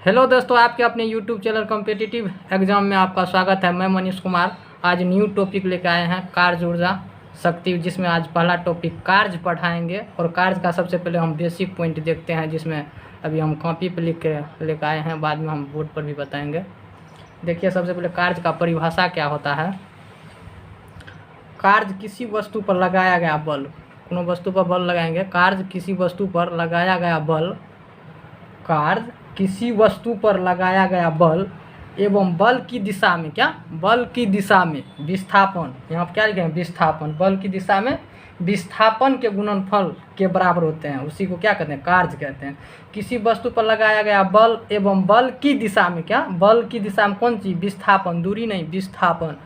Hello दोस्तों, आपके अपने यूट्यूब चैनल कॉम्पिटिटिव एग्जाम में आपका स्वागत है। मैं मनीष कुमार आज न्यू टॉपिक लेकर आए हैं कार्य ऊर्जा शक्ति, जिसमें आज पहला टॉपिक कार्य पढ़ाएंगे। और कार्य का सबसे पहले हम बेसिक पॉइंट देखते हैं, जिसमें अभी हम कॉपी पर लिख के लेकर आए हैं, बाद में हम बोर्ड पर भी बताएंगे। देखिए, सबसे पहले कार्य का परिभाषा क्या होता है। कार्य किसी वस्तु पर लगाया गया बल, कोनो वस्तु पर बल लगाएंगे। कार्य किसी वस्तु पर लगाया गया बल, कार्य किसी वस्तु पर लगाया गया बल एवं बल की दिशा में क्या, बल की दिशा में विस्थापन, यहाँ पर क्या लिखेंगे विस्थापन, बल की दिशा में विस्थापन के गुणनफल के बराबर होते हैं, उसी को क्या कहते हैं, कार्य कहते हैं। किसी वस्तु पर लगाया गया बल एवं बल की दिशा में क्या, बल की दिशा में कौन चीज़, विस्थापन, दूरी नहीं, विस्थापन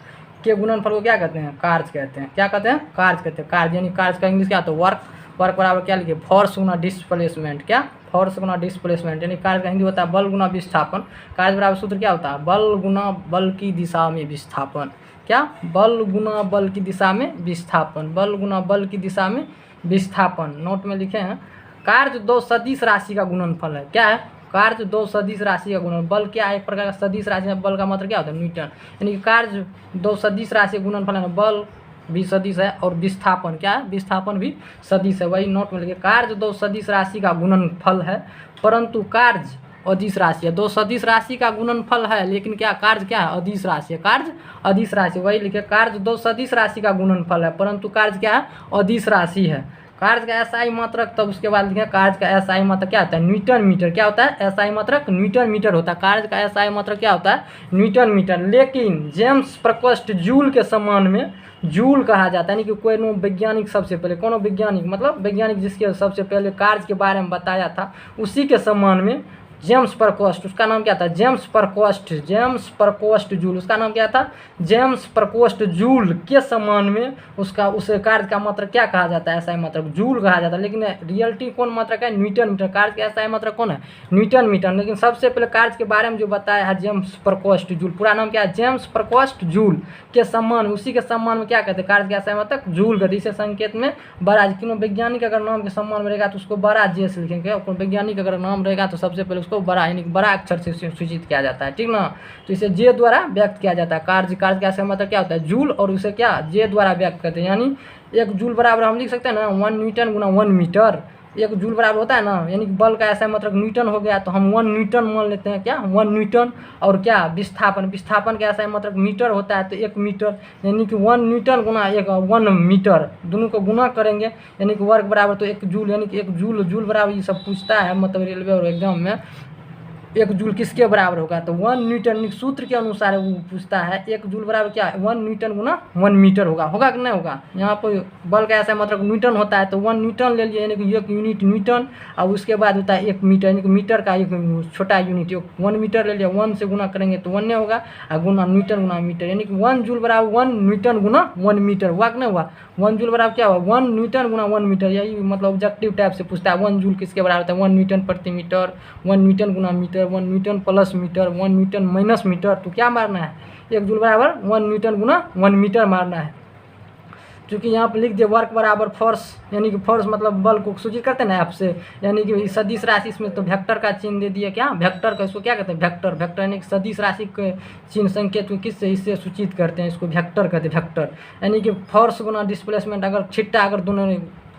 के गुणनफल को क्या कहते हैं, कार्य कहते हैं। क्या कहते हैं, कार्य कहते हैं। कार्य यानी कार्य का इंग्लिश क्या, तो वर्क, वर्क बराबर क्या लिखिए, फोर्स गुना डिस्प्लेसमेंट, क्या, फोर्स गुना डिस्प्लेसमेंट, यानी कार्य का हिंदी होता है बल गुना विस्थापन। कार्य बराबर सूत्र क्या होता है, बल गुना बल की दिशा में विस्थापन, क्या, बल गुना बल की दिशा में विस्थापन, बल गुना बल की दिशा में विस्थापन। नोट में लिखे हैं, कार्य दो सदिश राशि का गुणनफल है। क्या है, कार्य दो सदिश राशि का गुणन, बल क्या है, एक प्रकार का सदिश राशि है। बल का मतलब क्या होता है, न्यूटन, यानी कि कार्य दो सदिश राशि का गुणनफल है। बल भी सदिश है और विस्थापन क्या है, विस्थापन भी सदिश है। वही नोट में लिखे, कार्य दो सदिश राशि का गुणनफल है, परंतु कार्य अदिश राशि है। दो सदिश राशि का गुणनफल है, लेकिन क्या, कार्य क्या है, अदिश राशि है, कार्य अदिश राशि। वही लिखे, कार्य दो सदिश राशि का गुणनफल है, परंतु कार्य क्या है, अदिश राशि है। कार्य का एसआई मात्रक, तब उसके बाद लिखे कार्य का एसआई मात्रक क्या होता है, न्यूटन मीटर। क्या होता है, एसआई मात्रक न्यूटन मीटर होता है। कार्य का एसआई मात्रक क्या होता है, न्यूटन मीटर। लेकिन जेम्स प्रकोष्ठ जूल के सम्मान में जूल कहा जाता है, यानी कि कोई वैज्ञानिक, सबसे पहले कोनो वैज्ञानिक, मतलब वैज्ञानिक जिसके सबसे पहले कार्य के बारे में बताया था, उसी के सम्मान में जेम्स प्रकोष्ठ, उसका नाम क्या था, जेम्स प्रकोष्ठ, जेम्स प्रकोष्ठ जूल, उसका नाम क्या था, जेम्स प्रकोष्ठ जूल के सम्मान में उसका, उस कार्य का मात्रक क्या कहा जाता है, एसआई मात्रक जूल कहा जाता है। लेकिन रियलिटी कौन मात्रक है, न्यूटन मीटर। कार्य का एसआई मात्रक कौन है, न्यूटन मीटर। लेकिन सबसे पहले कार्य के बारे में जो बताया है जेम्स प्रकोष्ठ जूल, पूरा नाम क्या है, जेम्स प्रकोष्ठ जूल के सम्मान, उसी के सम्मान में क्या कहते हैं, कार्य का एसआई मात्रक जूल कहते। इसे संकेत में बड़ा, क्यों वैज्ञानिक अगर नाम के सम्मान में रहेगा तो उसको बड़ा जे से लिखेंगे, और वैज्ञानिक अगर नाम रहेगा तो सबसे पहले उसको बड़ा, यानी बड़ा अक्षर से सूचित किया जाता है, ठीक ना। तो इसे जे द्वारा व्यक्त किया जाता है। कार्य, कार्य का ऐसा मतलब क्या होता है, जूल, और उसे क्या, जे द्वारा व्यक्त करते हैं। यानी एक जूल बराबर हम लिख सकते हैं ना, 1 न्यूटन गुना 1 मीटर। एक जूल बराबर होता है ना, यानी कि बल का ऐसा मतलब न्यूटन हो गया, तो हम 1 न्यूटन मान लेते हैं, क्या, 1 न्यूटन। और क्या, विस्थापन, विस्थापन का ऐसा मतलब मीटर होता है, तो 1 मीटर, यानी कि 1 न्यूटन गुना 1 मीटर, दोनों को गुना करेंगे, यानी कि वर्ग बराबर तो 1 जूल, यानी कि 1 जूल, जूल बराबर ये सब पूछता है, मतलब रेलवे और एग्जाम में 1 जूल किसके बराबर होगा, तो 1 न्यूटन सूत्र के अनुसार वो पूछता है, 1 जूल बराबर क्या है, 1 न्यूटन गुना 1 मीटर होगा, होगा कि नहीं होगा। यहाँ पर बल का ऐसा मतलब न्यूटन होता है, तो 1 न्यूटन ले लिए, यानी कि 1 यूनिट न्यूटन, और उसके बाद होता है 1 मीटर, यानी कि मीटर का एक छोटा यूनिट, 1 मीटर ले लिया, 1 से गुना करेंगे तो 1 होगा, और गुना न्यूटन गुना मीटर, यानी कि 1 जूल बराबर 1 न्यूटन गुना 1 मीटर, हुआ कि नहीं हुआ। 1 जूल बराबर क्या हुआ, 1 न्यूटन गुना 1 मीटर, यही मतलब ऑब्जेक्टिव टाइप से पूछता है। 1 जूल किसके बराबर होता है, 1 न्यूटन प्रति मीटर, 1 न्यूटन गुना metre, 1 newton plus metre, 1 newton minus metre, तो क्या मारना है, 1 जूल बराबर 1 न्यूटन गुना 1 मीटर मारना है। क्योंकि यहाँ पर लिख दिए वर्क बराबर फोर्स, यानी कि फोर्स मतलब बल को सूचित करते हैं ना ऐप से, यानी कि सदिश राशि, इसमें तो वेक्टर का चिन्ह दे दिया, क्या, वेक्टर का, इसको क्या कहते हैं, वेक्टर, वेक्टर यानी कि सदिश राशि के चिन्ह संकेत को किससे, इससे सूचित करते हैं, इसको वेक्टर कहते हैं, वेक्टर। यानी कि फोर्स गुना डिस्प्लेसमेंट, अगर छिट्टा, अगर दोनों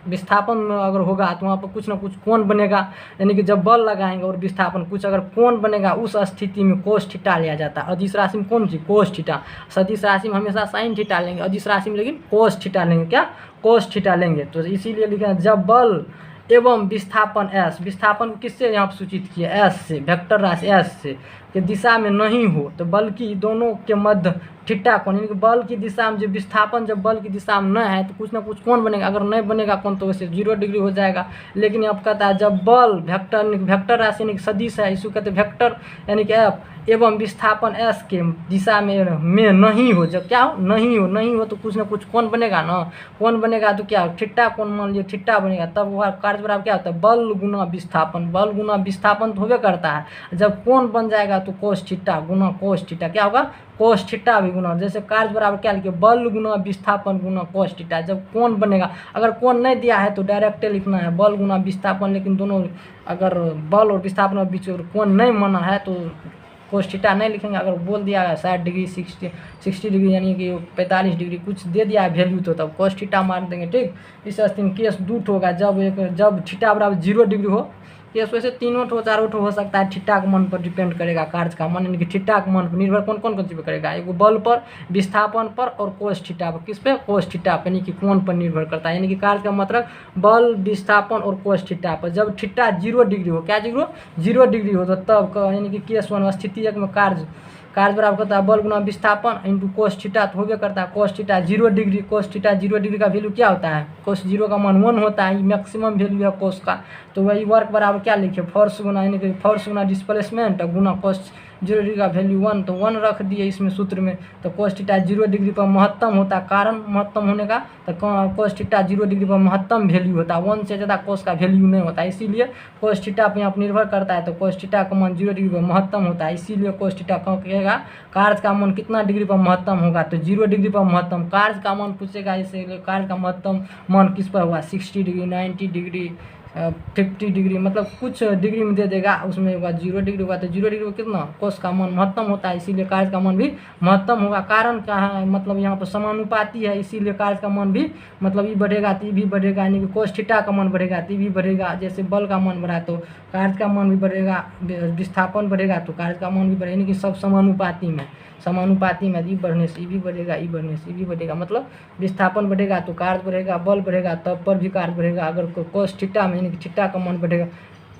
विस्थापन में अगर होगा तो वहाँ पर कुछ ना कुछ कोण बनेगा, यानी कि जब बल लगाएंगे और विस्थापन कुछ अगर कोण बनेगा, उस स्थिति में कोस थीटा लिया जाता है। अदिश राशि में कौन सी, कोस थीटा। सदिश राशि में हमेशा साइन थीटा लेंगे, अदिश राशि में लेकिन कोस थीटा लेंगे, क्या, कोस थीटा लेंगे। तो इसीलिए लिखे, जब बल एवं विस्थापन एस, विस्थापन को किससे यहाँ पर सूचित किया, एस से, वेक्टर राशि एस से के दिशा में नहीं हो, तो बल की दोनों के मध्य थीटा कोण, यानी कि बल की दिशा में, जब विस्थापन जब बल की दिशा में न है तो कुछ ना कुछ कोण बनेगा, अगर नहीं बनेगा कोण तो वैसे 0 डिग्री हो जाएगा। लेकिन अब कहता है जब बल वेक्टर, वेक्टर राशि यानी कि सदिश है, इसको कहते हैं वेक्टर, यानी कि एफ एवं विस्थापन एस के दिशा में नहीं हो, जब क्या हो, नहीं हो, नहीं हो तो कुछ ना कुछ कोण बनेगा ना, कोण बनेगा तो क्या, थीटा कोण मान लीजिए, थीटा बनेगा, तब वह कार्य कार्य बराबर क्या होता है, बल गुना विस्थापन। बल गुना विस्थापन तो होबे करता है। जब कोण बन जाएगा तो कोस थीटा गुना कोस थीटा क्या होगा, कोस थीटा भी गुना, जैसे कार्य बराबर क्या लिखे, बल गुना विस्थापन गुना कोस थीटा। जब कोण बनेगा, अगर कोण नहीं दिया है तो डायरेक्ट लिखना है बल गुना विस्थापन, लेकिन दोनों अगर बल और विस्थापन के बीच कोण नहीं माना है तो कोस थीटा नहीं लिखेंगे। अगर बोल दिया है 60 डिग्री 60 डिग्री यानी कि 45 डिग्री कुछ दे दिया है वैल्यू, तो तब कोस थीटा मार देंगे। ठीक, इस स्थिति में केस दूठ होगा जब थीटा बराबर 0 डिग्री हो। केस वैसे तीनों ठो चारों ठो हो सकता है, थीटा के मान पर डिपेंड करेगा। कार्य का मान यानी कि थीटा के मान पर निर्भर कौन कौन चीज़ पर करेगा, एगो बल पर, विस्थापन पर और कोस थीटा पर। किस पे, कोस थीटा पर, यानी कि कोण पर निर्भर करता है। यानी कि कार्य का मतलब बल, विस्थापन और कोस थीटा पर। जब थीटा 0 डिग्री हो, क्या 0 डिग्री हो, तो तब यानी कि केस 1 स्थिति 1 में कार्य बराबर करता है बल गुना विस्थापन इंटू कोस थीटा, तो होबे करता है cos theta 0 degree. Cos theta 0 degree का वैल्यू क्या होता है, कोस 0 का मान 1 होता है, मैक्सिमम वैल्यू है कोस का। तो वही वर्क बराबर क्या लिखे, फोर्स गुना यानी कि फोर्स गुना डिस्प्लेसमेंट गुना कोस 0 डिग्री का वैल्यू 1, तो 1 रख दिए इसमें सूत्र में। तो कोस थीटा 0 डिग्री पर महत्तम होता है, कारण महत्तम होने का, तो कोस थीटा 0 डिग्री पर महत्तम वैल्यू होता है, 1 से ज़्यादा कोस का वैल्यू नहीं होता है, इसीलिए कोस थीटा पर यहाँ पर निर्भर करता है। तो कोस थीटा का मान 0 डिग्री पर महत्तम होता है, इसीलिए कोस थीटा कहाँ कहेगा, कार्य का मान कितना डिग्री पर महत्तम होगा, तो 0 डिग्री पर महत्तम। कार्य का मान पूछेगा, इसलिए कार्य का महत्तम मान किस पर हुआ, 60 डिग्री, 90 डिग्री, 50 डिग्री, मतलब कुछ डिग्री में दे देगा, उसमें होगा 0 डिग्री होगा। तो 0 डिग्री में कितना कोस का मान महत्तम होता है, इसीलिए कार्य का मान भी महत्तम होगा। कारण क्या है, मतलब यहाँ पर समानुपाती है, इसीलिए कार्य का मान भी मतलब ई बढ़ेगा तो ई भी बढ़ेगा, यानी कि कोस थीटा का मान बढ़ेगा तो ई भी बढ़ेगा। जैसे बल का मान बढ़ा तो कार्य का मान भी बढ़ेगा, विस्थापन बढ़ेगा तो कार्य का मान भी बढ़ेगा, यानी कि सब समानुपाती में ई बढ़ने से ई भी बढ़ेगा, ई बढ़ने से ई भी बढ़ेगा। मतलब विस्थापन बढ़ेगा तो कार्य बढ़ेगा, बल बढ़ेगा तब पर भी कार्य बढ़ेगा। अगर कोस थीटा में यानी कि थीटा का मान बढ़ेगा,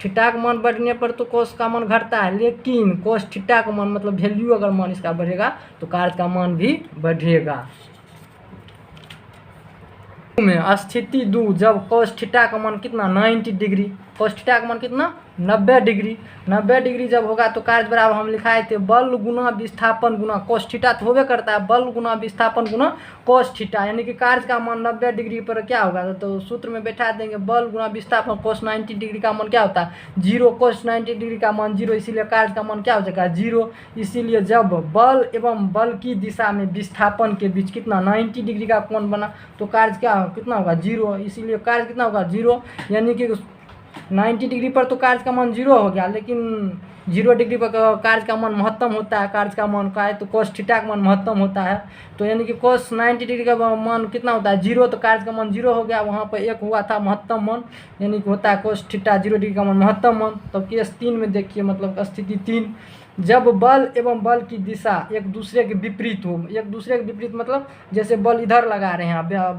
थीटा का मान बढ़ने पर तो कोस का मान घटता है, लेकिन कोस थीटा का मान मतलब वैल्यू अगर मान इसका बढ़ेगा तो कार्य का मान भी बढ़ेगा। में स्थिति 2, जब कोस थीटा का मान कितना 90 डिग्री, कोस थीटा का मान कितना 90 डिग्री, 90 डिग्री जब होगा तो कार्य बराबर हम लिखाए थे बल गुना विस्थापन गुना कोस थीटा, तो होबे करता है बल गुना विस्थापन गुना कोस थीटा, यानी कि कार्य का मान 90 डिग्री पर क्या होगा, तो सूत्र में बैठा देंगे बल गुना विस्थापन कोस 90 डिग्री का मान क्या होता है 0, कोस 90 डिग्री का मान 0, इसीलिए कार्य का मान क्या हो जाएगा 0। इसीलिए जब बल एवं बल की दिशा में विस्थापन के बीच कितना 90 डिग्री का कोण बना तो कार्य क्या कितना होगा 0, इसीलिए कार्य कितना होगा 0, यानी कि 90 डिग्री पर तो कार्य का मान 0 हो गया, लेकिन 0 डिग्री पर कार्य का मान महत्तम होता है। कार्य का मान का है तो कोस थीटा का मान महत्तम होता है, तो यानी कि कोस 90 डिग्री का मान कितना होता है 0, तो कार्य का मान 0 हो गया, वहाँ पर 1 हुआ था महत्तम मान, यानी कि होता है कोस थीटा 0 डिग्री का मान महत्तम मान। तो केस 3 में देखिए, मतलब स्थिति 3, जब बल एवं बल की दिशा एक दूसरे के विपरीत हो, एक दूसरे के विपरीत मतलब जैसे बल इधर लगा रहे हैं,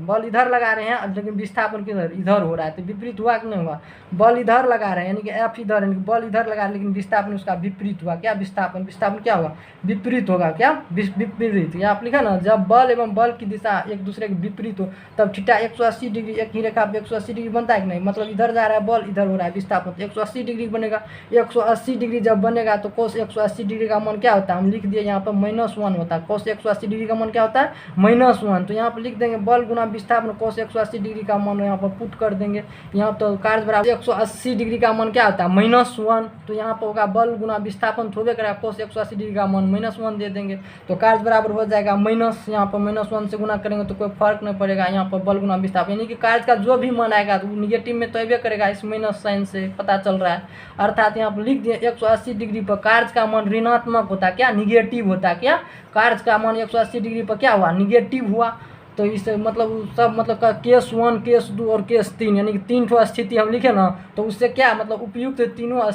बल इधर लगा रहे हैं, लेकिन विस्थापन किधर इधर हो रहा है, तो विपरीत हुआ कि नहीं हुआ, बल इधर लगा रहे हैं यानी कि एफ इधर, यानी कि बल इधर लगा रहे हैं लेकिन विस्थापन उसका विपरीत हुआ, क्या विस्थापन क्या होगा विपरीत होगा, क्या विपरीत। यहाँ आप लिखा ना, जब बल एवं बल की दिशा एक दूसरे के विपरीत हो तब थीटा 180 डिग्री, एक ही रेखा पे 180 डिग्री बनता है कि नहीं, मतलब इधर जा रहा है बल, इधर हो रहा है विस्थापन, तो 180 डिग्री बनेगा। 180 डिग्री जब बनेगा तो कोस 180 डिग्री का मान क्या होता है, हम लिख दिए यहाँ पर -1 होता है, कोस 180 डिग्री का मान क्या होता है -1, तो यहाँ पर लिख देंगे बल गुना विस्थापन कोस 180 डिग्री का मान यहाँ पर पुट कर देंगे, यहाँ तो कार्य बराबर 180 डिग्री का मान क्या होता है -1, तो यहाँ पर होगा बल गुना विस्थापन थोड़े करेगा, कोस 180 डिग्री का मान -1 दे देंगे, तो कार्य बराबर हो जाएगा माइनस, यहाँ पर -1 से गुना करेंगे तो कोई फर्क नहीं पड़ेगा, यहाँ पर बल गुना विस्थापन, यानी कि कार्य का जो भी मान आएगा तो निगेटिव में तो अबे करेगा, इस माइनस साइन से पता चल रहा है। अर्थात यहाँ पर लिख दिए 180 डिग्री पर कार्य का मान ऋणात्मक होता है, क्या निगेटिव होता है, क्या कार्य का मान 180 डिग्री पर क्या हुआ निगेटिव हुआ। तो इस मतलब सब मतलब का केस 1, केस 2 और केस 3, यानी कि 3 ठो स्थिति हम लिखे ना, तो उससे क्या मतलब उपयुक्त तीनों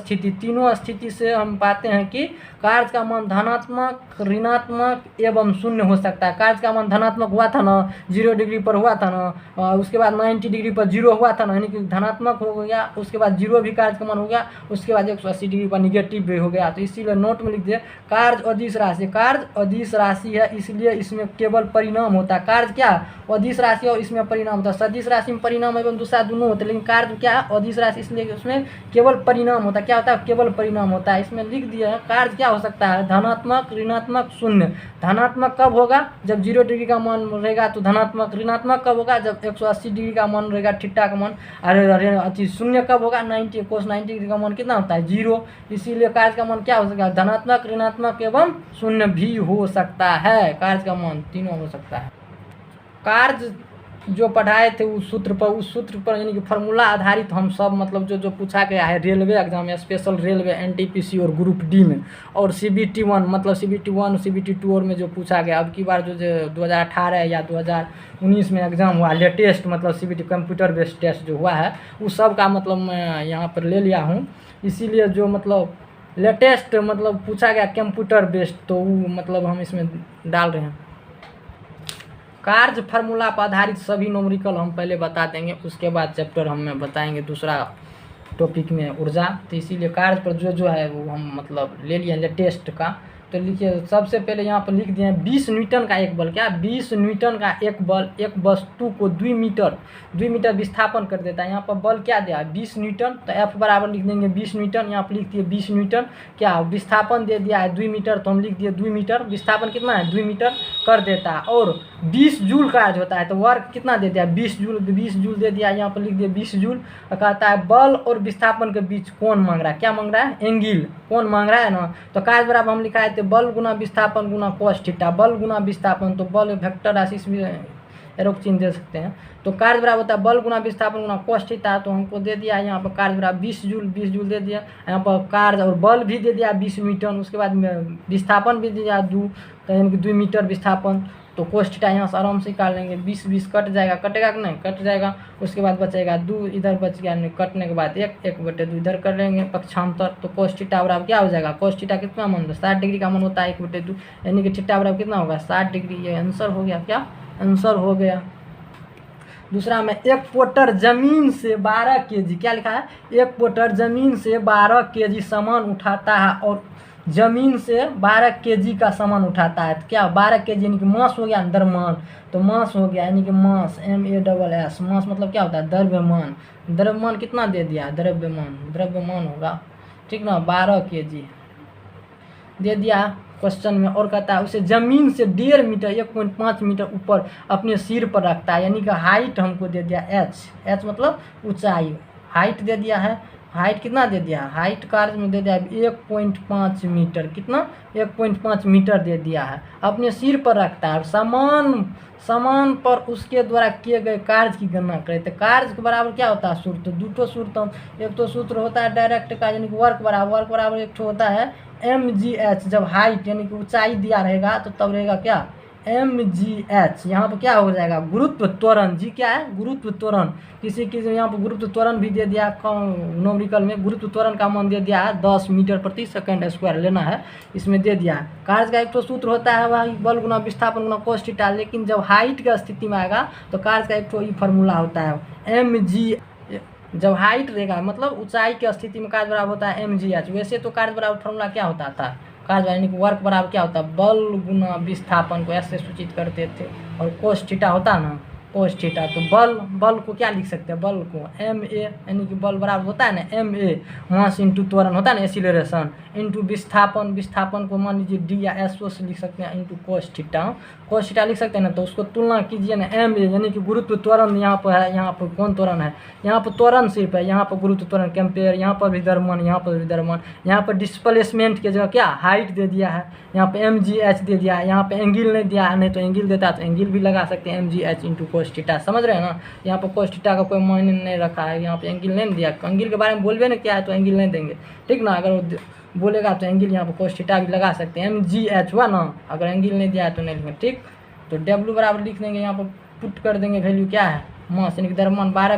स्थिति से हम पाते हैं कि कार्य का मान धनात्मक, ऋणात्मक एवं शून्य हो सकता है। कार्य का मान धनात्मक हुआ था ना 0 डिग्री पर हुआ था ना, उसके बाद 90 डिग्री पर 0 हुआ था ना, यानी कि धनात्मक हो गया, उसके बाद 0 भी कार्य का मान हो गया, उसके बाद 180 डिग्री पर निगेटिव भी हो गया। तो इसीलिए नोट में लिख दिए कार्य अदिश राशि, कार्य अदिश राशि है, इसलिए इसमें केवल परिणाम होता है, कार्य क्या अदिश राशि और इसमें परिणाम होता है। सदिश राशि में परिणाम एवं दूसरा दोनों होते हैं, लेकिन कार्य क्या है अदिश राशि, इसलिए उसमें केवल परिणाम होता है। क्या होता है? केवल परिणाम होता है। इसमें लिख दिया है कार्य क्या हो सकता है, धनात्मक, ऋणात्मक, शून्य। धनात्मक कब होगा? जब 0 डिग्री का मान रहेगा तो धनात्मक। ऋणात्मक कब होगा? जब 180 डिग्री का मान रहेगा, थीटा का मान। अरे शून्य कब होगा? 90 cos 90 डिग्री का मान कितना होता है? 0। इसीलिए कार्य का मान क्या हो सकता है? धनात्मक, ऋणात्मक एवं शून्य भी हो सकता है। कार्य का मान तीनों हो सकता है। कार्य जो पढ़ाए थे उस सूत्र पर यानी कि फार्मूला आधारित हम सब मतलब जो पूछा गया है रेलवे एग्जाम में, स्पेशल रेलवे, एनटीपीसी और ग्रुप डी में, और CBT 1 मतलब CBT 1 CBT 2 और में जो पूछा गया। अब की बार जो 2018 या 2019 में एग्ज़ाम हुआ लेटेस्ट, मतलब CBT कंप्यूटर बेस्ड टेस्ट जो हुआ है, उस सब का मतलब मैं यहाँ पर ले लिया हूँ। इसीलिए जो मतलब लेटेस्ट मतलब पूछा गया कंप्यूटर बेस्ड, तो वो मतलब हम इसमें डाल रहे हैं। कार्य फार्मूला पर आधारित सभी न्यूमेरिकल हम पहले बता देंगे, उसके बाद चैप्टर हमें बताएंगे दूसरा टॉपिक में ऊर्जा। तो इसीलिए कार्य पर जो है वो हम मतलब ले लिए लेटेस्ट का। तो लिखिए सबसे पहले यहाँ पर लिख दिए 20 न्यूटन का एक बल। क्या? 20 न्यूटन का एक बल एक वस्तु को 2 मीटर विस्थापन कर देता है। यहाँ पर बल क्या दिया? 20 न्यूटन। तो F बराबर लिख देंगे 20 न्यूटन। यहाँ पर लिख दिए 20 न्यूटन। क्या विस्थापन दे दिया है 2 मीटर, तो हम लिख दिए 2 मीटर। विस्थापन कितना है? 2 मीटर कर देता है। और 20 जूल कार्य होता है, तो वर्क कितना दे दिया? 20 जूल दे दिया। यहाँ पर लिख दिया 20 जूल। कहता है बल और विस्थापन के बीच कोण मांग रहा है। क्या मांग रहा है? एंगल, कोण मांग रहा है ना। तो कार्य बराबर हम लिखाए थे बल गुना विस्थापन गुना cos थीटा। बल गुना विस्थापन, तो बल वेक्टर राशि में एरो चिन्ह दे सकते हैं। तो कार्य बराबर होता है बल गुना विस्थापन गुना cos थीटा। तो हमको दे दिया यहाँ पर कार्य बराबर 20 जूल दे दिया। यहाँ पर कार्य और बल भी दे दिया 20 न्यूटन। उसके बाद में विस्थापन भी दे दिया 2, तो यानी कि 2 मीटर विस्थापन। तो cos थीटा यहाँ से आराम से निकाल लेंगे। 20 कट जाएगा, कटेगा कि नहीं? कट जाएगा। उसके बाद बचेगा 2, इधर बच गया, कटने के बाद 1/2 इधर कर लेंगे पक्षांतर। तो cos थीटा बराबर क्या हो जाएगा? cos थीटा कितना मान होता है? 60 डिग्री का मान होता है 1/2, यानी कि थीटा बराबर कितना होगा? 60 डिग्री। ये आंसर हो गया। क्या आंसर हो गया? दूसरा में एक पोटर जमीन से 12 kg, क्या लिखा है? एक पोटर जमीन से 12 kg सामान उठाता है और जमीन से 12 kg का सामान उठाता है। तो क्या 12 kg यानी कि मास हो गया, द्रव्यमान। तो मास हो गया यानी कि मास, MASS। मास मतलब क्या होता है? द्रव्यमान। द्रव्यमान कितना दे दिया? द्रव्यमान होगा, ठीक ना, 12 kg दे दिया क्वेश्चन में। और कहता है उसे जमीन से 1.5 मीटर 1.5 मीटर ऊपर अपने सिर पर रखता है, यानी कि हाइट हमको दे दिया h मतलब ऊंचाई। हाइट दे दिया है। हाइट कितना दे दिया? हाइट कार्य में दे दिया 1.5 मीटर। कितना? 1.5 मीटर दे दिया है। अपने सिर पर रखता है। सामान पर उसके द्वारा किए गए कार्य की गणना करें। तो कार्य के बराबर क्या होता है? सूत्र। दो सूत्र, एक तो सूत्र होता है डायरेक्ट का, यानी कि वर्क बराबर एक तो होता है mgh। जब हाइट यानी कि ऊंचाई दिया रहेगा तो तब रहेगा क्या? mgh। यहाँ पर क्या हो जाएगा? गुरुत्व त्वरण। जी क्या है? गुरुत्व त्वरण। किसी यहाँ पर गुरुत्व त्वरण भी दे दिया न्यूमेरिकल में। गुरुत्व त्वरण का मान दे दिया है 10 मीटर प्रति सेकंड स्क्वायर लेना है, इसमें दे दिया है। कार्य का एक तो सूत्र होता है वह बल गुना विस्थापन गुना cos थीटा, लेकिन जब हाइट का स्थिति में आएगा तो कार्य का एक तो फार्मूला होता है mg। जब हाइट रहेगा मतलब ऊंचाई की स्थिति में कार्य बराबर होता है mgh। वैसे तो कार्य बराबर फार्मूला क्या होता था? कार्य यानी कि वर्क बराबर क्या होता है? बल गुना विस्थापन को ऐसे सूचित करते थे, और cos थीटा होता है ना, cos थीटा। तो बल को क्या लिख सकते हैं? बल को ma, यानी कि बल बराबर होता है ना ma, मास इंटू त्वरण होता है ना एक्सीलरेशन, इंटू विस्थापन को मान लीजिए d या s से लिख सकते हैं, इंटू cos थीटा लिख सकते हैं ना। तो उसको तुलना कीजिए ना ma, यानी कि गुरुत्व त्वरण यहाँ पर है, यहाँ पर कौन त्वरण है? यहाँ पर त्वरण सिर्फ है, यहाँ पर गुरुत्व त्वरण कंपेयर, यहाँ पर भी द्रव्यमान, यहाँ पर भी द्रव्यमान। यहाँ पर डिस्प्लेसमेंट के जगह क्या हाइट दे दिया है, यहाँ पे mgh दे दिया है। यहाँ पे एंगल नहीं दिया है, नहीं तो एंगल देता है तो एंगल भी लगा सकते हैं mgh इंटू cos थीटा। समझ रहे हैं ना? यहाँ पर cos थीटा का कोई मायने नहीं रखा है, यहाँ पे एंगल नहीं दिया। एंगल के बारे में बोलबे नहीं किया है तो एंगल नहीं देंगे, ठीक ना। अगर वो बोलेगा तो एंगल यहाँ पर cos थीटा भी लगा सकते हैं, mgh हुआ ना। अगर एंगल नहीं दिया है तो नहीं लिखेंगे, ठीक। तो W बराबर लिख देंगे, यहाँ पर पुट कर देंगे वैल्यू क्या है? मास, यानी कि द्रव्यमान 12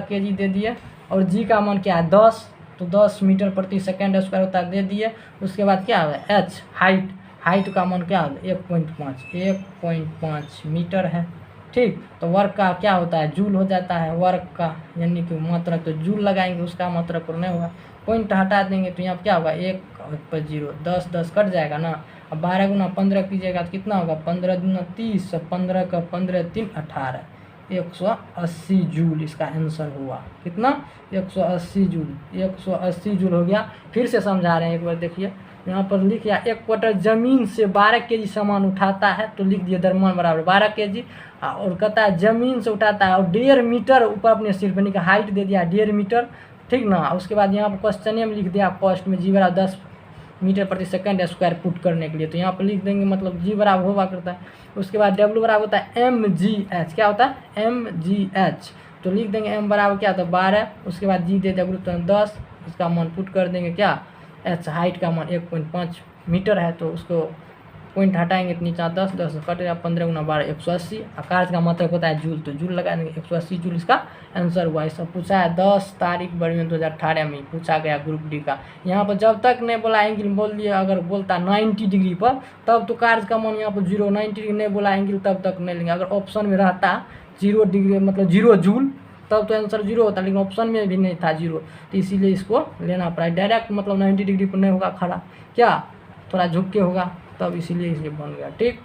kg दे दिए। और जी का मान क्या है? 10। तो 10 मीटर प्रति सेकंड स्क्वायर होता है, दे दिए। उसके बाद क्या है? h हाइट का मान क्या है? 1.5 मीटर है, ठीक। तो वर्क का क्या होता है? जूल हो जाता है वर्क का, यानी कि मात्रक। तो जूल लगाएंगे, उसका मात्रक पर नहीं होगा, पॉइंट हटा देंगे तो यहाँ क्या होगा? 1/0, 10 कट जाएगा ना। अब 12 गुना 15 कीजिएगा तो कितना होगा, 15 दूना 30, 15 का 15 3 18, 180 जूल इसका आंसर हुआ। कितना, 180 जूल, 180 जूल हो गया। फिर से समझा रहे हैं एक बार, देखिए यहाँ पर लिख दिया, एक क्वार्टर जमीन से 12 केजी सामान उठाता है, तो लिख दिया द्रव्यमान बराबर 12 केजी। और कहता है जमीन से उठाता है और 1.5 मीटर ऊपर अपने सिर पर का हाइट दे दिया 1.5 मीटर, ठीक ना। उसके बाद यहाँ पर क्वेश्चन में लिख दिया कॉस्ट में जी बराबर 10 मीटर प्रति सेकंड स्क्वायर फुट करने के लिए, तो यहाँ पर लिख देंगे, मतलब जी बराबर हुआ करता है। उसके बाद डब्ल्यू बराबर होता है mgh, क्या होता है mgh, तो लिख देंगे m बराबर क्या होता है 12, उसके बाद जी दे देंगे तो 10, इसका मान पुट कर देंगे क्या, h हाइट का मान 1.5 मीटर है, तो उसको पॉइंट हटाएंगे तो नीचा 10, 10 कटेगा 15 गुना 12 180। आकार का मतलब होता है जूल, तो जूल लगा देंगे, 180 जूल इसका आंसर हुआ। इसका पूछा है 10 तारीख 12 2018 में पूछा गया ग्रुप डी का। यहाँ पर जब तक नहीं बोला एंगल बोल दिया, अगर बोलता 90 डिग्री पर तब तो कार्य का मान यहाँ पर 0, 90 डिग्री नहीं बोला एंगल तब तक नहीं लेंगे। अगर ऑप्शन में रहता 0 डिग्री मतलब 0 जूल तब तो आंसर 0 होता, लेकिन ऑप्शन में भी नहीं था 0, तो इसीलिए इसको लेना पड़ा। डायरेक्ट मतलब 90 डिग्री पर नहीं होगा खड़ा, क्या थोड़ा झुक के होगा, तब इसीलिए इसलिए बन गया। ठीक,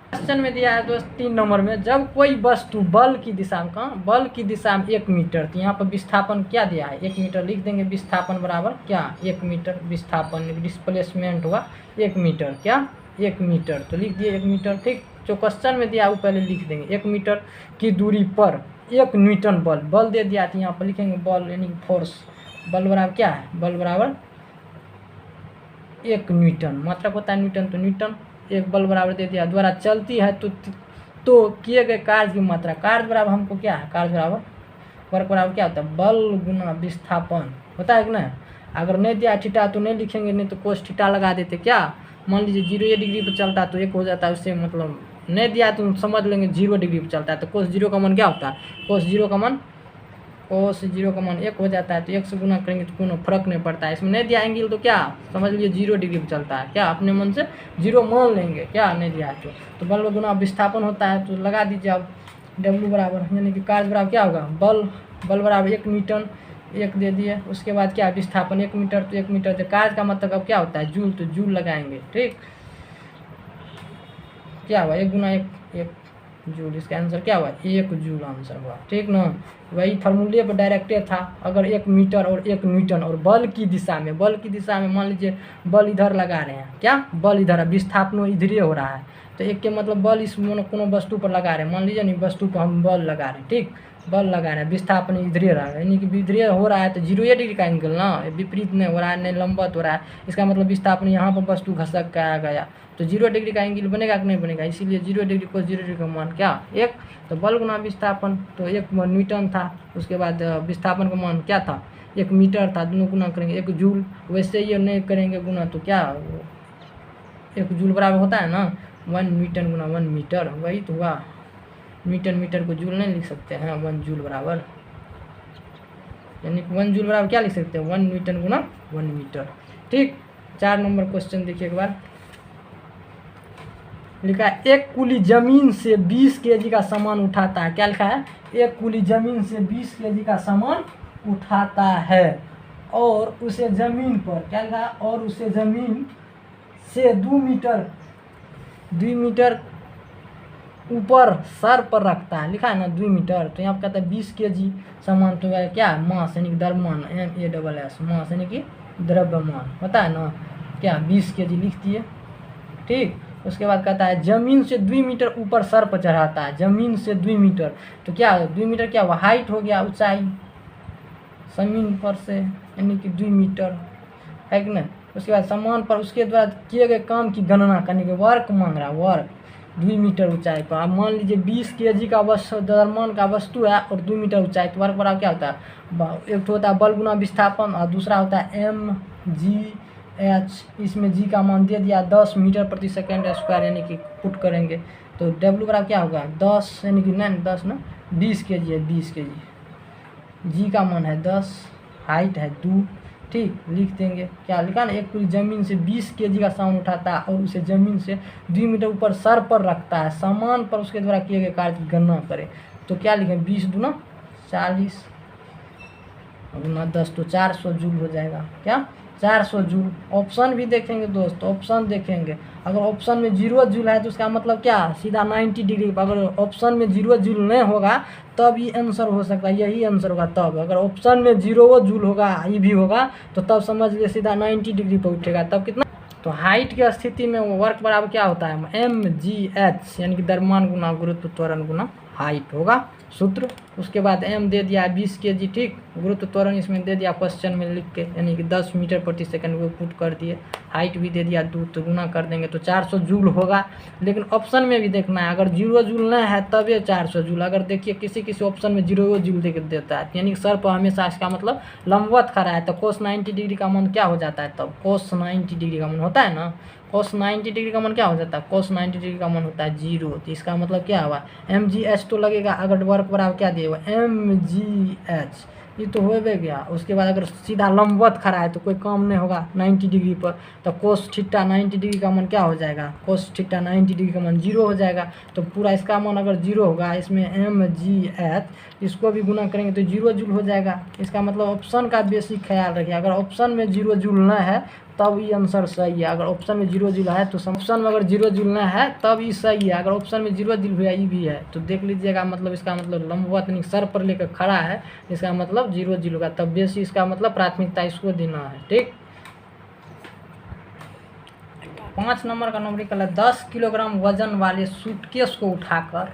क्वेश्चन में दिया है दोस्त 3 नंबर में, जब कोई वस्तु बल की दिशा में, कहाँ बल की दिशा में 1 मीटर, तो यहाँ पर विस्थापन क्या दिया है 1 मीटर, लिख देंगे विस्थापन बराबर क्या 1 मीटर, विस्थापन डिस्प्लेसमेंट हुआ 1 मीटर, क्या 1 मीटर, तो लिख दिए 1 मीटर। ठीक, जो क्वेश्चन में दिया वो पहले लिख देंगे। 1 मीटर की दूरी पर 1 न्यूटन बल दे दिया, तो यहाँ पर लिखेंगे बल यानी फोर्स, बल बराबर क्या है, बल बराबर 1 न्यूटन, मात्रक होता है न्यूटन, तो न्यूटन, एक बल बराबर दे दिया, द्वारा चलती है तो किए गए कार्य की मात्रा, कार्य बराबर हमको क्या है, कार्य बराबर वर्क बराबर क्या होता है, बल गुना विस्थापन होता है कि ना। अगर नहीं दिया थीटा तो नहीं लिखेंगे, नहीं तो कोस थीटा लगा देते, क्या मान लीजिए 0 डिग्री पर चलता है तो 1 हो जाता है, उससे मतलब नहीं दिया तो समझ लेंगे 0 डिग्री पर चलता है, तो कोस 0 का मान क्या होता है, कोस 0 का मान 1 हो जाता है, तो 1 से गुना करेंगे तो कोनो फर्क नहीं पड़ता है। इसमें नहीं दिया एंगल तो क्या समझ लीजिए 0 डिग्री पर चलता है, क्या अपने मन से 0 मान लेंगे, क्या नहीं दिया तो बल गुना विस्थापन होता है, तो लगा दीजिए अब W बराबर यानी कि कार्य बराबर क्या होगा, बल बराबर 1 न्यूटन, 1 दे दिए, उसके बाद क्या विस्थापन 1 मीटर, तो 1 मीटर, तो कार्य का मतलब अब क्या होता है जूल, तो जूल लगाएंगे। ठीक, क्या हुआ 1 गुना 1 जूल, इसका आंसर क्या हुआ 1 जूल आंसर हुआ। ठीक ना, वही फार्मूले पर डायरेक्टे था। अगर 1 मीटर और 1 न्यूटन और बल की दिशा में मान लीजिए बल इधर लगा रहे हैं, क्या बल इधर है, विस्थापन इधर हो रहा है, तो एक के मतलब बल इस कोनो वस्तु पर लगा रहे हैं, मान लीजिए नहीं वस्तु पर हम बल लगा रहे हैं, ठीक बल लगा रहे हैं, विस्थापन इधर रहा है, यानी कि इधर हो रहा है तो 0 डिग्री का एंगल ना, विपरीत नहीं हो रहा है नहीं लंबवत हो रहा है, इसका मतलब विस्थापन यहाँ पर वस्तु घसक के आ गया, तो 0 डिग्री का एंगल बनेगा कि नहीं बनेगा, इसीलिए 0 डिग्री को 0 डिग्री का मान क्या 1, तो बल गुना विस्थापन, तो 1 न्यूटन था, उसके बाद विस्थापन का मान क्या था 1 मीटर था, दोनों गुना करेंगे 1 जूल, वैसे ये नहीं करेंगे गुना तो क्या 1 जूल बराबर होता है ना 1 न्यूटन गुना 1 मीटर, वही तो हुआ, मीटर को जूल नहीं लिख सकते हैं, 1 जूल बराबर यानी 1 जूल बराबर क्या लिख सकते हैं 1 न्यूटन गुना 1 मीटर। ठीक, 4 नंबर क्वेश्चन देखिए एक बार, लिखा है एक कुली जमीन से 20 केजी का सामान उठाता है, क्या लिखा है एक कुली जमीन से 20 केजी का सामान उठाता है और उसे जमीन पर, क्या लिखा है, और उसे जमीन से 2 मीटर ऊपर सर पर रखता है, लिखा है ना 2 मीटर, तो यहाँ पर कहता है 20 केजी सामान, तो क्या मास यानी कि द्रव्यमान, MASS मास यानी कि द्रव्यमान होता है ना, क्या 20 केजी लिख दिए। ठीक, उसके बाद कहता है जमीन से 2 मीटर ऊपर सर पर चढ़ाता है, जमीन से 2 मीटर, तो क्या 2 मीटर क्या हुआ हाइट हो गया, ऊंचाई जमीन पर से यानी कि 2 मीटर है कि नहीं। उसके बाद सामान पर उसके द्वारा किए गए काम की गणना करने के वर्क मांग रहा है, वर्क 2 मीटर ऊंचाई पर। अब मान लीजिए 20 केजी का द्रव्यमान का वस्तु है और 2 मीटर ऊंचाई, तो वर्क बराबर क्या होता है, एक तो होता है बल गुना विस्थापन और दूसरा होता है mgh, इसमें g का मान दे दिया 10 मीटर प्रति सेकंड स्क्वायर यानी कि पुट करेंगे, तो W बराबर क्या होगा 10 यानी कि नहीं 10 ना 20 केजी है, 20 केजी, g का मान है 10, हाइट है 2। ठीक, लिख देंगे क्या लिखा ना एक पूरी जमीन से 20 केजी का सामान उठाता है और उसे जमीन से 2 मीटर ऊपर सर पर रखता है, सामान पर उसके द्वारा किए गए कार्य की गणना करें, तो क्या लिखें 20 दूना 40 गुना 10, तो 400 जूल हो जाएगा, क्या 400 जूल। ऑप्शन भी देखेंगे दोस्त, ऑप्शन देखेंगे, अगर ऑप्शन में 0 जूल है तो उसका मतलब क्या, सीधा 90 डिग्री। अगर ऑप्शन में 0 जूल नहीं होगा तब ये आंसर हो सकता है, यही आंसर होगा तब। अगर ऑप्शन में 0 जूल होगा, ये भी होगा, तो तब समझ लिए सीधा 90 डिग्री पर उठेगा। तब कितना, तो हाइट की स्थिति में वर्क बराबर क्या होता है, mgh, यानी कि द्रव्यमान गुना गुरुत्व त्वरण गुना हाइट होगा सूत्र। उसके बाद m दे दिया 20 kg, ठीक। गुरुत्व त्वरण इसमें दे दिया क्वेश्चन में लिख के, यानी कि 10 मीटर प्रति सेकंड वो पुट कर दिए। हाइट भी दे दिया 2, तो गुना कर देंगे तो 400 जूल होगा। लेकिन ऑप्शन में भी देखना है, अगर 0 जूल नहीं है तब ये 400 जूल। अगर देखिए किसी किसी ऑप्शन में 0 जूल दे देता है, यानी कि सर पर हमेशा इसका मतलब लंबवत खड़ा है, तो cos 90 डिग्री का मान क्या हो जाता है, तब cos 90 डिग्री का मान होता है ना, cos 90 डिग्री का मान क्या हो जाता है, cos 90 डिग्री का मान होता है 0। तो इसका मतलब क्या हुआ, mgh तो लगेगा, अगर वर्क बराबर क्या दिए हुआ mgh, ये तो हो गया। उसके बाद अगर सीधा लंबवत खड़ा है तो कोई काम नहीं होगा 90 डिग्री पर, तो cos थीटा 90 डिग्री का मान क्या हो जाएगा, cos थीटा 90 डिग्री का मान 0 हो जाएगा। तो पूरा इसका मान अगर 0 होगा, इसमें mgh इसको भी गुना करेंगे तो 0 जूल हो जाएगा। इसका मतलब ऑप्शन का बेसिक ख्याल रखिए, अगर ऑप्शन में 0 जूल न है तब ये आंसर सही है। अगर ऑप्शन में 0 जूल है तो ऑप्शन में अगर 0 जूल न है तब ये सही है। अगर ऑप्शन में 0 जूल हुआ ये भी है तो देख लीजिएगा, मतलब इसका मतलब लंबवत यानी सर पर लेकर खड़ा है, इसका मतलब 0 जूल होगा। तब बेसी इसका मतलब प्राथमिकता इसको देना है, ठीक। 5 नंबर का न्यूमेरिकल है, 10 किलोग्राम वजन वाले सूटकेस को उठाकर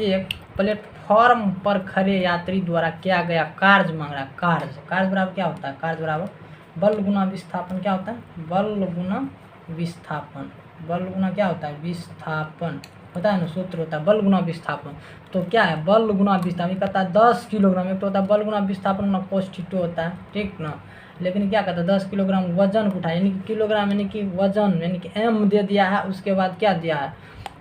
एक प्लेटफॉर्म पर खड़े यात्री द्वारा किया गया कार्य मांग रहा है। कार्य बराबर क्या होता है, कार्य बराबर बल गुना विस्थापन। क्या होता है, बल गुना विस्थापन। बल गुना क्या होता है, विस्थापन होता है ना, सूत्र होता है बल गुना विस्थापन। तो क्या है, बल गुना विस्थापन कहता है 10 किलोग्राम, एक तो होता है बल गुना विस्थापन ना cos थीटा होता है, ठीक ना। लेकिन क्या कहता है 10 किलोग्राम वजन को उठाया, यानी कि किलोग्राम यानी कि वजन, यानी कि m दे दिया है। उसके बाद क्या दिया है,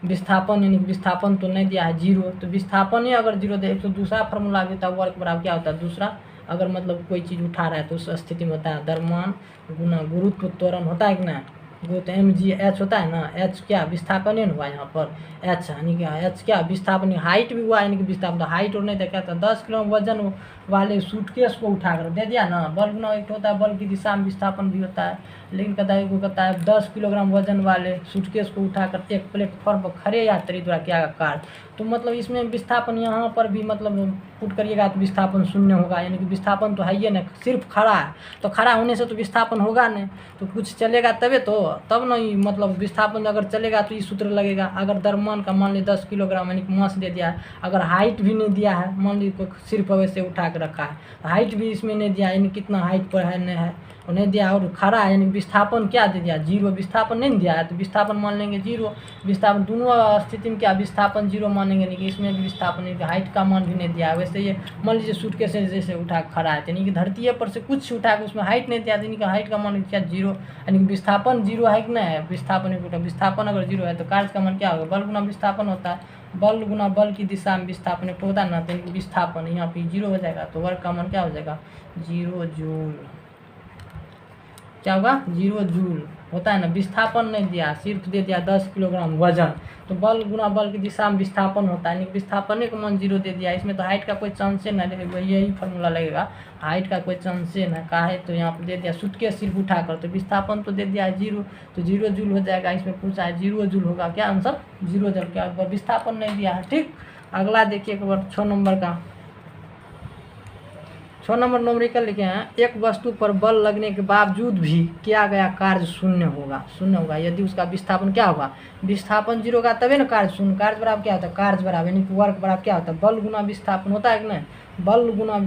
विस्थापन, यानी कि विस्थापन तो नहीं दिया है 0, तो विस्थापन ही अगर 0 दे तो दूसरा फार्मूला भी था, वर्क बराबर क्या होता है दूसरा, अगर मतलब कोई चीज़ उठा रहा है तो उस स्थिति में होता है द्रव्यमान गुना गुरुत्व त्वरण होता है कि ना, गुरुत्व mgh होता है ना। h क्या विस्थापन ही हुआ यहाँ पर, h यानी कि h क्या विस्थापन, हाइट भी हुआ यानी कि विस्थापन। हाइट और नहीं था क्या था, 10 किलो वजन वाले सूटकेस को उठाकर दे दिया ना। बल गुना एक होता है बल की दिशा में विस्थापन भी होता है, लेकिन कहता है वो कहता है 10 किलोग्राम वजन वाले सूटकेस को उठाकर एक प्लेटफॉर्म पर खड़े यात्री द्वारा किया गया कार्य। तो मतलब इसमें विस्थापन यहाँ पर भी मतलब पुट करिएगा तो विस्थापन 0 होगा, यानी कि विस्थापन तो है ही नहीं, सिर्फ खड़ा है। तो खड़ा होने से तो विस्थापन होगा नहीं, तो कुछ चलेगा तबे तो, तब नहीं मतलब विस्थापन अगर चलेगा तो ये सूत्र लगेगा। अगर द्रव्यमान का मान ली 10 किलोग्राम यानी कि मास दे दिया है, अगर हाइट भी नहीं दिया है, मान ली सिर्फ वैसे उठा के रखा है, हाइट भी इसमें नहीं दिया, यानी कितना हाइट पर है नहीं है और नहीं दिया, और खड़ा है यानी विस्थापन क्या दे दिया 0, विस्थापन नहीं दिया है तो विस्थापन मान लेंगे 0। विस्थापन दोनों स्थिति में क्या विस्थापन 0 मानेंगे, यानी कि इसमें भी विस्थापन, यानी कि हाइट का मान भी नहीं दिया है। वैसे ये मान लीजिए सूटकेस से जैसे उठा खड़ा है, यानी कि धरती पर से कुछ उठा के उसमें हाइट नहीं दिया, यानी कि हाइट का मान क्या 0, यानी कि विस्थापन 0 है कि नहीं है, विस्थापन अगर 0 है तो कार्य का मान क्या होगा, बल गुना विस्थापन होता है। बल गुना बल की दिशा में विस्थापन एक होता है ना, तो विस्थापन यहाँ पे 0 हो जाएगा, तो वर्क का मान क्या हो जाएगा 0 जूल। क्या होगा 0 जूल होता है ना। विस्थापन नहीं दिया, सिर्फ दे दिया 10 किलोग्राम वजन, तो बल गुना बल की दिशा में विस्थापन होता है, यानी विस्थापन का मान 0 दे दिया। इसमें तो हाइट का कोई चांस नहीं, यही फार्मूला लगेगा, हाइट का कोई चांस नहीं का है, तो यहाँ पर दे दिया सूटकेस सिर्फ उठा कर, तो विस्थापन तो दे दिया है 0, तो 0 जूल हो जाएगा। इसमें पूछा है 0 जूल होगा, क्या आंसर 0 जूल, क्या विस्थापन नहीं दिया है, ठीक। अगला देखिए एक बार 6 नंबर का, 6 नंबर न्यूमेरिकल लिखे हैं, एक वस्तु पर बल लगने के बावजूद भी किया गया कार्य शून्य होगा यदि उसका विस्थापन क्या होगा, विस्थापन 0 का तभी ना कार्य शून्य। कार्य बराबर क्या होता है, कार्य बराबर यानी कि वर्क बराबर क्या होता है, बल गुना विस्थापन होता है कि नहीं, बल गुना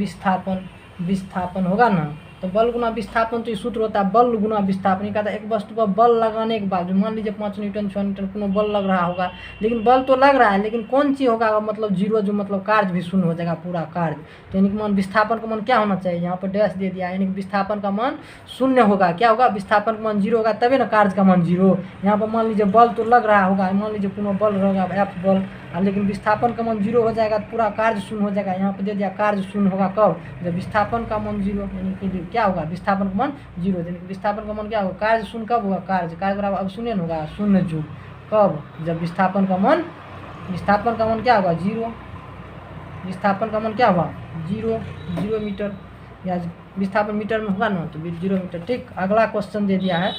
विस्थापन होगा ना। तो बल गुना विस्थापन तो ये सूत्र होता है बल गुना विस्थापन। ये कहता है एक वस्तु पर बल लगाने के बाद, मान लीजिए 5 न्यूटन 6 न्यूटन कोनो बल लग रहा होगा, लेकिन बल तो लग रहा है, लेकिन कौन चीज़ होगा मतलब 0, जो मतलब कार्य भी शून्य हो जाएगा पूरा कार्य। तो यानी कि मान विस्थापन का मान क्या होना चाहिए, यहाँ पर डैश दे दिया, यानी कि विस्थापन का मान 0 होगा। क्या होगा, विस्थापन का मान 0 होगा तभी ना कार्य का मान 0। यहाँ पर मान लीजिए बल तो लग रहा होगा, मान लीजिए कोनो बल रहेगा F बल, लेकिन विस्थापन का मान 0 हो जाएगा तो पूरा कार्य शून्य हो जाएगा। यहाँ पर दे दिया कार्य शून्य होगा कब, जब विस्थापन का मान 0, यानी कि क्या होगा विस्थापन का मान 0, यानी कि विस्थापन का मान क्या होगा, कार्य शून्य कब होगा, कार्य बराबर अब शून्य होगा 0 जूल, कब, जब विस्थापन का मान क्या होगा 0, विस्थापन का मान क्या होगा 0 मीटर, या विस्थापन मीटर में होगा ना, तो 0 मीटर। ठीक, अगला क्वेश्चन दे दिया है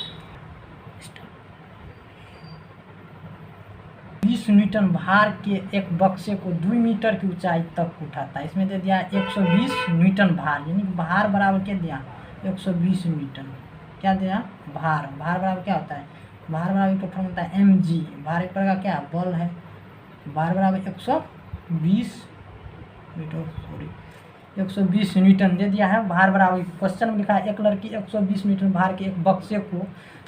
20 न्यूटन भार के एक बक्से को 2 मीटर की ऊंचाई तक उठाता है। इसमें दे दिया 120 न्यूटन भार, यानी कि भार बराबर क्या दिया 120 न्यूटन। क्या दिया भार बराबर क्या होता है, भार बराबर का फॉर्म होता है mg। भार एक प्रकार का क्या बल है। भार बराबर 120 मीटर, सॉरी 120 न्यूटन दे दिया है। भार बराबर क्वेश्चन में लिखा है एक लड़की 120 न्यूटन भार के एक बक्से को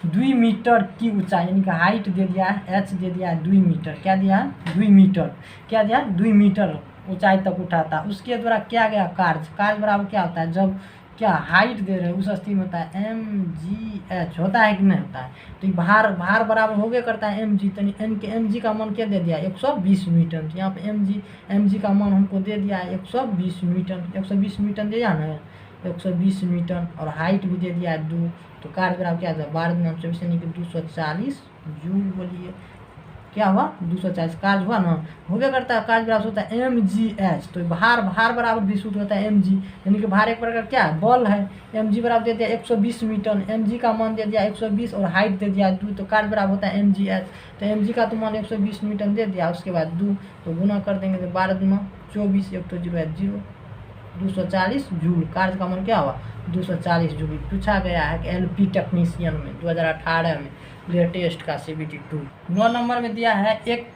2 मीटर की ऊंचाई, यानी कि हाइट दे दिया है h दे दिया है 2 मीटर। क्या दिया है 2 मीटर, क्या दिया 2 मीटर ऊंचाई तक उठाता। उसके द्वारा क्या गया कार्य बराबर क्या होता है, जब क्या हाइट दे रहे हैं उस स्थिति में होता है mgh, होता है कि नहीं होता है। तो भार बराबर हो गया करता है mg। तो mg का मान क्या दे दिया 120 न्यूटन। तो यहाँ पे mg का मान हमको दे दिया है 120 न्यूटन। 120 न्यूटन दिया ना 120 न्यूटन, और हाइट भी दे दिया है 2। तो कार्य बराबर क्या था 12×24 यानी कि 240 जूल। बोलिए क्या हुआ 240 कार्य हुआ ना, हो गया करता है। कार्य बराबर होता है mgh। तो भार बराबर भी सूत्र होता है mg, यानी कि भार एक प्रकार क्या है बल है। mg बराबर दे दिया 120 मीटर, mg का मान दे दिया 120 और हाइट दे दिया 2। तो कार्य बराबर होता है mgh। तो mg का तो मान 120 मीटर दे दिया, उसके बाद 2 तो गुना कर देंगे तो 12×24 एक तो 0 है 0, 240 जूल। कार्य का मान क्या हुआ 240 जूल। पूछा गया है कि LP टेक्नीशियन में 2018 में लेटेस्ट का CBT 2। 9 नंबर में दिया है एक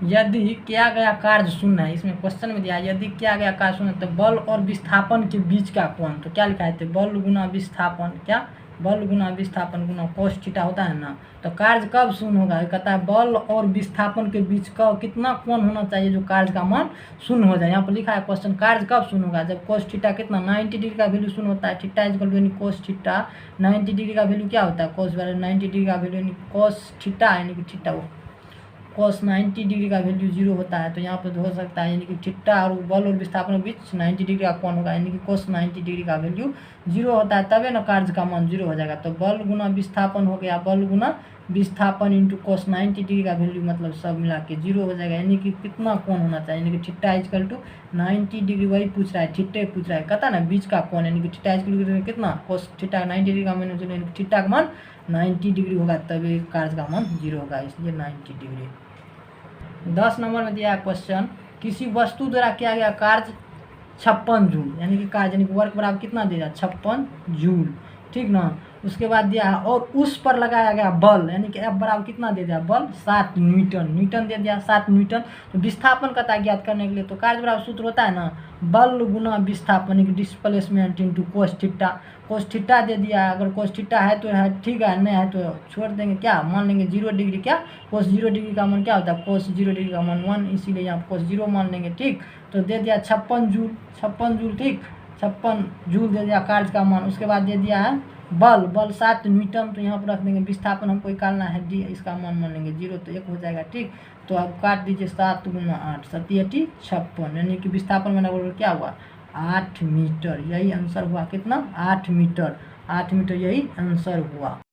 यदि किया गया कार्य शून्य है। इसमें क्वेश्चन में दिया है यदि किया गया कार्य शून्य तो बल और विस्थापन के बीच का कोण। तो क्या लिखा है तो बल गुना विस्थापन, क्या बल गुना विस्थापन गुना cos थीटा होता है ना। तो कार्य कब शून्य होगा, कहता है बल और विस्थापन के बीच का कितना कोण होना चाहिए जो कार्य का मान शून्य हो जाए। यहाँ पर लिखा है क्वेश्चन कार्य कब शून्य होगा, जब cos थीटा कितना 90 डिग्री का वैल्यू शून्य होता है। Theta equal to cos theta 90 degree का वैल्यू क्या होता है cos वैल्यू 90 डिग्री का वैल्यू यानी cos थीटा यानी कि थीटा cos 90 डिग्री का वैल्यू 0 होता है। तो यहाँ पर हो सकता है यानी कि थीटा और बल और विस्थापन के बीच 90 डिग्री का कोण होगा, यानी कि cos 90 डिग्री का वैल्यू 0 होता है, तबे ना कार्य का मान 0 हो जाएगा। तो बल गुना विस्थापन हो गया, बल गुना विस्थापन इंटू cos 90 डिग्री का वैल्यू मतलब सब मिला के 0 हो जाएगा। यानी कि कितना कोण होना चाहिए, यानी कि थीटा इक्वल टू 90 डिग्री, वही पूछ रहा है थीटे पूछ रहा है, कहता है ना बीच का कोण, यानी कि थीटा इक्वल टू कितना cos थीटा 90 डिग्री का मान 0, यानी कि थीटा का मान 90 डिग्री होगा तभी कार्य का मान 0 होगा, इसलिए 90 डिग्री। 10 नंबर में दिया है क्वेश्चन किसी वस्तु द्वारा किया गया कार्य 56 जूल, यानी कि कार्य यानी कि वर्क बराबर कितना दिया 56 जूल। ठीक ना, उसके बाद दिया है और उस पर लगाया गया बल, यानी कि F बराबर कितना दे दिया बल 7 न्यूटन दे दिया 7 न्यूटन। तो विस्थापन का ज्ञात करने के लिए तो कार्य बराबर सूत्र होता है ना बल गुना विस्थापन यानी कि displacement into cos theta. cos theta दे दिया, अगर cos थीटा है तो है ठीक है, नहीं है तो छोड़ देंगे, क्या मान लेंगे 0 डिग्री। क्या cos 0 डिग्री का मान क्या होता है cos 0 डिग्री का मान 1, इसीलिए यहाँ cos 0 मान लेंगे। ठीक, तो दे दिया 56 जूल। ठीक, 56 जूल दे दिया कार्य का मान। उसके बाद दे दिया है बल 7 न्यूटन, तो यहाँ पर रख देंगे। विस्थापन हमको निकालना है d, इसका मान लेंगे 0, तो 1 हो जाएगा। ठीक, तो अब काट दीजिए 7 गुना 8 7 56, यानी कि विस्थापन में बराबर क्या हुआ 8 मीटर। यही आंसर हुआ कितना 8 मीटर, 8 मीटर यही आंसर हुआ।